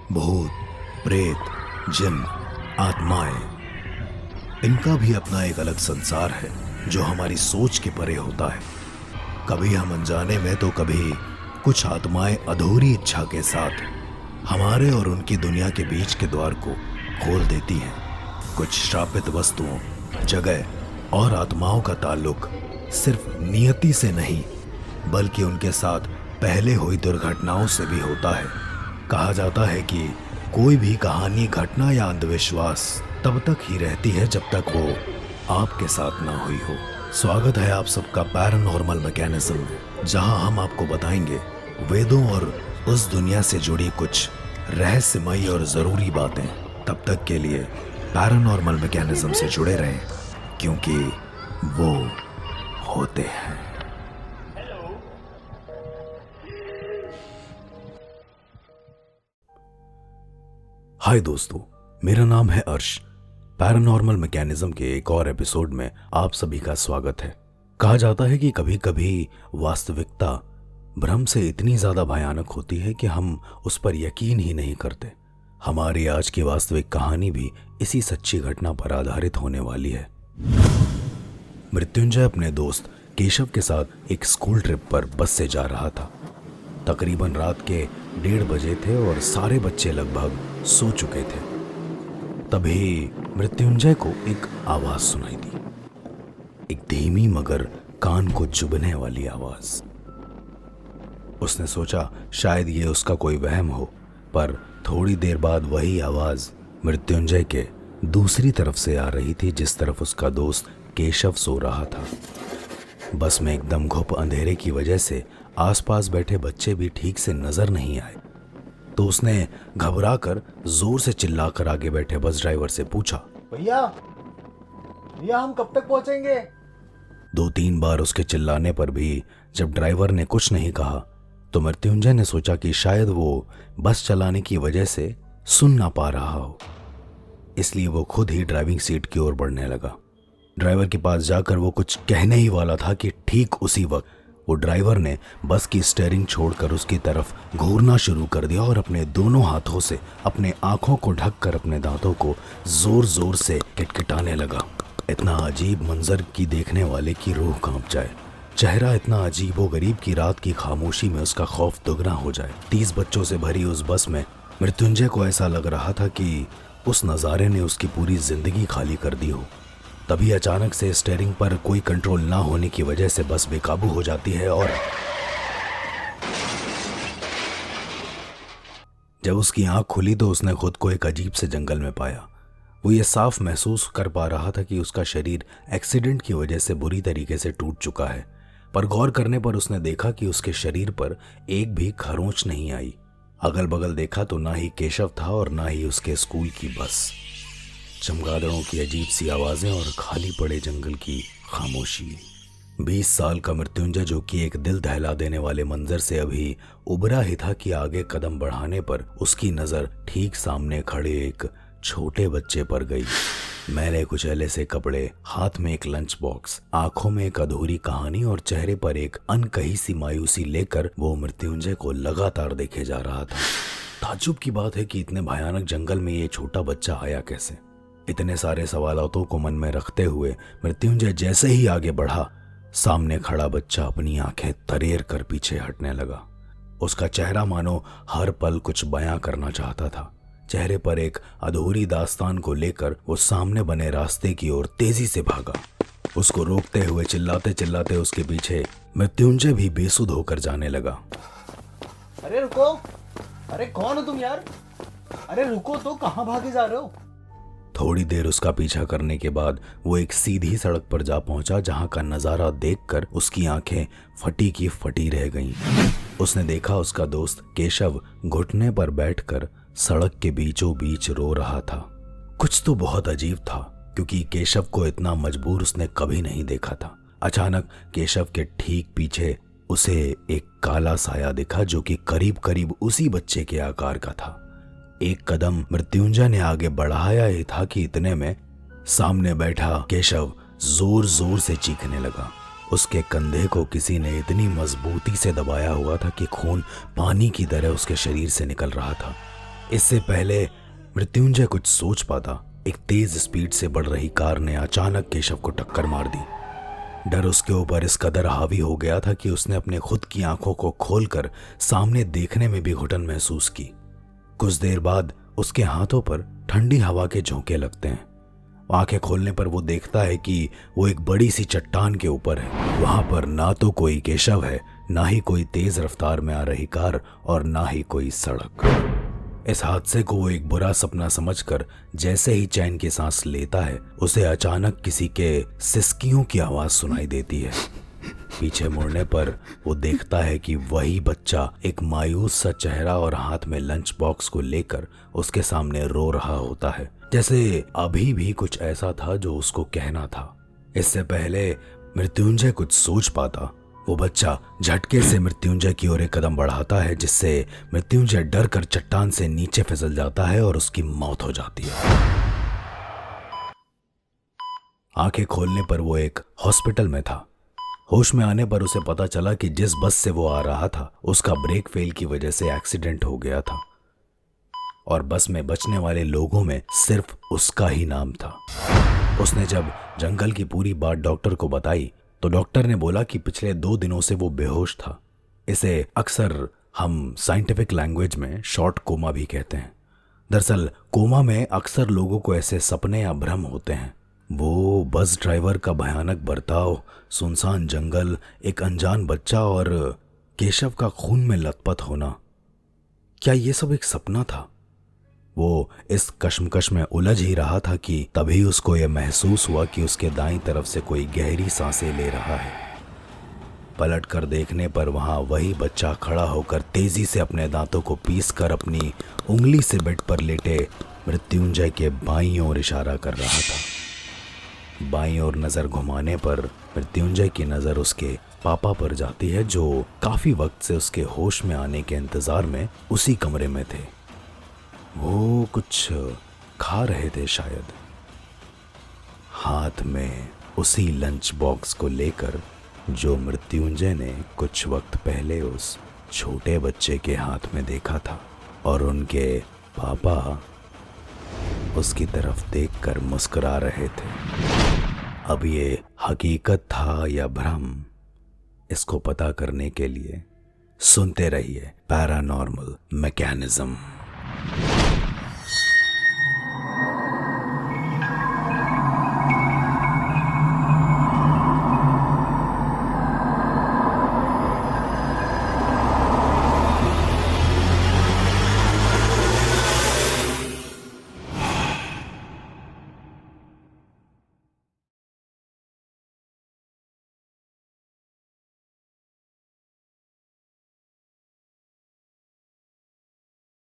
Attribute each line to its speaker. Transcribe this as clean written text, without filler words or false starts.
Speaker 1: भूत, प्रेत, जिन, आत्माएं, इनका भी अपना एक अलग संसार है जो हमारी सोच के परे होता है। कभी हम अनजाने में तो कभी कुछ आत्माएं अधूरी इच्छा के साथ हमारे और उनकी दुनिया के बीच के द्वार को खोल देती हैं। कुछ श्रापित वस्तुओं, जगह और आत्माओं का ताल्लुक सिर्फ नियति से नहीं बल्कि उनके साथ पहले हुई दुर्घटनाओं से भी होता है। कहा जाता है कि कोई भी कहानी, घटना या अंधविश्वास तब तक ही रहती है जब तक वो आपके साथ ना हुई हो। स्वागत है आप सबका पैरानॉर्मल मैकेनिज्म में, जहां हम आपको बताएंगे वेदों और उस दुनिया से जुड़ी कुछ रहस्यमयी और ज़रूरी बातें। तब तक के लिए पैरानॉर्मल मैकेनिज्म से जुड़े रहें, क्योंकि वो होते हैं। हाय दोस्तों, मेरा नाम है अर्श। पैरानॉर्मल मैकेनिज्म के एक और एपिसोड में आप सभी का स्वागत है। कहा जाता है कि कभी कभी वास्तविकता भ्रम से इतनी ज्यादा भयानक होती है कि हम उस पर यकीन ही नहीं करते। हमारी आज की वास्तविक कहानी भी इसी सच्ची घटना पर आधारित होने वाली है। मृत्युंजय अपने दोस्त केशव के साथ एक स्कूल ट्रिप पर बस से जा रहा था। तकरीबन रात के 1:30 बजे थे और सारे बच्चे लगभग सो चुके थे। तभी मृत्युंजय को एक आवाज सुनाई दी, एक धीमी मगर कान को चुभने वाली आवाज। उसने सोचा शायद ये उसका कोई वहम हो, पर थोड़ी देर बाद वही आवाज मृत्युंजय के दूसरी तरफ से आ रही थी, जिस तरफ उसका दोस्त केशव सो रहा था। बस में एकदम घुप अंधेरे की वजह से आसपास बैठे बच्चे भी ठीक से नजर नहीं आए, तो उसने घबराकर जोर से चिल्लाकर आगे बैठे बस ड्राइवर से पूछा,
Speaker 2: भैया भैया हम कब तक पहुंचेंगे?
Speaker 1: 2-3 बार उसके चिल्लाने पर भी जब ड्राइवर ने कुछ नहीं कहा तो मृत्युंजय ने सोचा कि शायद वो बस चलाने की वजह से सुन ना पा रहा हो। इसलिए वो खुद ही ड्राइविंग सीट की ओर बढ़ने लगा। ड्राइवर के पास जाकर वो कुछ कहने ही वाला था कि ठीक उसी वक्त वो ड्राइवर ने बस की स्टीयरिंग छोड़कर उसकी तरफ घूरना शुरू कर दिया और अपने दोनों हाथों से अपने आंखों को ढककर अपने दांतों को जोर जोर से किटकिटाने लगा। इतना अजीब मंजर की देखने वाले की रूह कांप जाए। चेहरा इतना अजीबो गरीब की रात की खामोशी में उसका खौफ दुगना हो जाए। 30 बच्चों से भरी उस बस में मृत्युंजय को ऐसा लग रहा था कि उस नज़ारे ने उसकी पूरी जिंदगी खाली कर दी हो। तभी अचानक से स्टीयरिंग पर कोई कंट्रोल ना होने की वजह से बस बेकाबू हो जाती है और जब उसकी आंख खुली तो उसने खुद को एक अजीब से जंगल में पाया। वो ये साफ महसूस कर पा रहा था कि उसका शरीर एक्सीडेंट की वजह से बुरी तरीके से टूट चुका है, पर गौर करने पर उसने देखा कि उसके शरीर पर एक भी खरोंच नहीं आई। अगल बगल देखा तो ना ही केशव था और ना ही उसके स्कूल की बस। चमगादड़ों की अजीब सी आवाजें और खाली पड़े जंगल की खामोशी। 20 साल का मृत्युंजय, जो कि एक दिल दहला देने वाले मंजर से अभी उबरा ही था कि आगे कदम बढ़ाने पर उसकी नजर ठीक सामने खड़े एक छोटे बच्चे पर गई। मैले कुचैले से कपड़े, हाथ में एक लंच बॉक्स, आंखों में एक अधूरी कहानी और चेहरे पर एक अनकही सी मायूसी लेकर वो मृत्युंजय को लगातार देखे जा रहा था। ताज्जुब की बात है कि इतने भयानक जंगल में ये छोटा बच्चा आया कैसे। इतने सारे सवालों को मन में रखते हुए मृत्युंजय जैसे ही आगे बढ़ा, सामने खड़ा बच्चा अपनी आंखें तरेर कर पीछे हटने लगा। उसका चेहरा मानो हर पल कुछ बयां करना चाहता था। चेहरे पर एक अधूरी दास्तान को लेकर वो सामने बने रास्ते की ओर तेजी से भागा। उसको रोकते हुए चिल्लाते चिल्लाते उसके पीछे मृत्युंजय भी बेसुध होकर जाने लगा।
Speaker 2: अरे रुको, अरे कौन हो तुम यार? अरे रुको तो, कहाँ भागे जा रहे हो?
Speaker 1: थोड़ी देर उसका पीछा करने के बाद वो एक सीधी सड़क पर जा पहुंचा, जहां का नजारा देखकर उसकी आंखें फटी की फटी रह गईं। उसने देखा उसका दोस्त केशव घुटने पर बैठकर सड़क के बीचों बीच रो रहा था। कुछ तो बहुत अजीब था, क्योंकि केशव को इतना मजबूर उसने कभी नहीं देखा था। अचानक केशव के ठीक पीछे उसे एक काला साया दिखा, जो कि करीब करीब उसी बच्चे के आकार का था। एक कदम मृत्युंजय ने आगे बढ़ाया ही था कि इतने में सामने बैठा केशव जोर जोर से चीखने लगा। उसके कंधे को किसी ने इतनी मजबूती से दबाया हुआ था कि खून पानी की तरह उसके शरीर से निकल रहा था। इससे पहले मृत्युंजय कुछ सोच पाता, एक तेज स्पीड से बढ़ रही कार ने अचानक केशव को टक्कर मार दी। डर उसके ऊपर इस कदर हावी हो गया था कि उसने अपने खुद की आंखों को खोलकर सामने देखने में भी घुटन महसूस की। कुछ देर बाद उसके हाथों पर ठंडी हवा के झोंके लगते हैं। आंखें खोलने पर वो देखता है कि वो एक बड़ी सी चट्टान के ऊपर है। वहां पर ना तो कोई केशव है, ना ही कोई तेज रफ्तार में आ रही कार और ना ही कोई सड़क। इस हादसे को वो एक बुरा सपना समझकर जैसे ही चैन की सांस लेता है, उसे अचानक किसी के सिसकियों की आवाज सुनाई देती है। पीछे मुड़ने पर वो देखता है कि वही बच्चा एक मायूस सा चेहरा और हाथ में लंच बॉक्स को लेकर उसके सामने रो रहा होता है, जैसे अभी भी कुछ ऐसा था जो उसको कहना था। इससे पहले मृत्युंजय कुछ सोच पाता, वो बच्चा झटके से मृत्युंजय की ओर एक कदम बढ़ाता है, जिससे मृत्युंजय डर कर चट्टान से नीचे फिसल जाता है और उसकी मौत हो जाती है। आंखें खोलने पर वो एक हॉस्पिटल में था। होश में आने पर उसे पता चला कि जिस बस से वो आ रहा था उसका ब्रेक फेल की वजह से एक्सीडेंट हो गया था और बस में बचने वाले लोगों में सिर्फ उसका ही नाम था। उसने जब जंगल की पूरी बात डॉक्टर को बताई तो डॉक्टर ने बोला कि पिछले 2 दिनों से वो बेहोश था। इसे अक्सर हम साइंटिफिक लैंग्वेज में शॉर्ट कोमा भी कहते हैं। दरअसल कोमा में अक्सर लोगों को ऐसे सपने या भ्रम होते हैं। वो बस ड्राइवर का भयानक बर्ताव, सुनसान जंगल, एक अनजान बच्चा और केशव का खून में लथपथ होना, क्या ये सब एक सपना था? वो इस कश्मकश में उलझ ही रहा था कि तभी उसको यह महसूस हुआ कि उसके दाईं तरफ से कोई गहरी सांसें ले रहा है। पलट कर देखने पर वहां वही बच्चा खड़ा होकर तेजी से अपने दांतों को पीसकर अपनी उंगली से बेड पर लेटे मृत्युंजय के बाईं ओर इशारा कर रहा था। बाईं ओर नजर घुमाने पर मृत्युंजय की नजर उसके पापा पर जाती है, जो काफी वक्त से उसके होश में आने के इंतजार में उसी कमरे में थे। वो कुछ खा रहे थे शायद, हाथ में उसी लंच बॉक्स को लेकर जो मृत्युंजय ने कुछ वक्त पहले उस छोटे बच्चे के हाथ में देखा था। और उनके पापा उसकी तरफ देखकर मुस्कुरा रहे थे। अब ये हकीकत था या भ्रम, इसको पता करने के लिए सुनते रहिए पैरानॉर्मल मैकेनिज्म।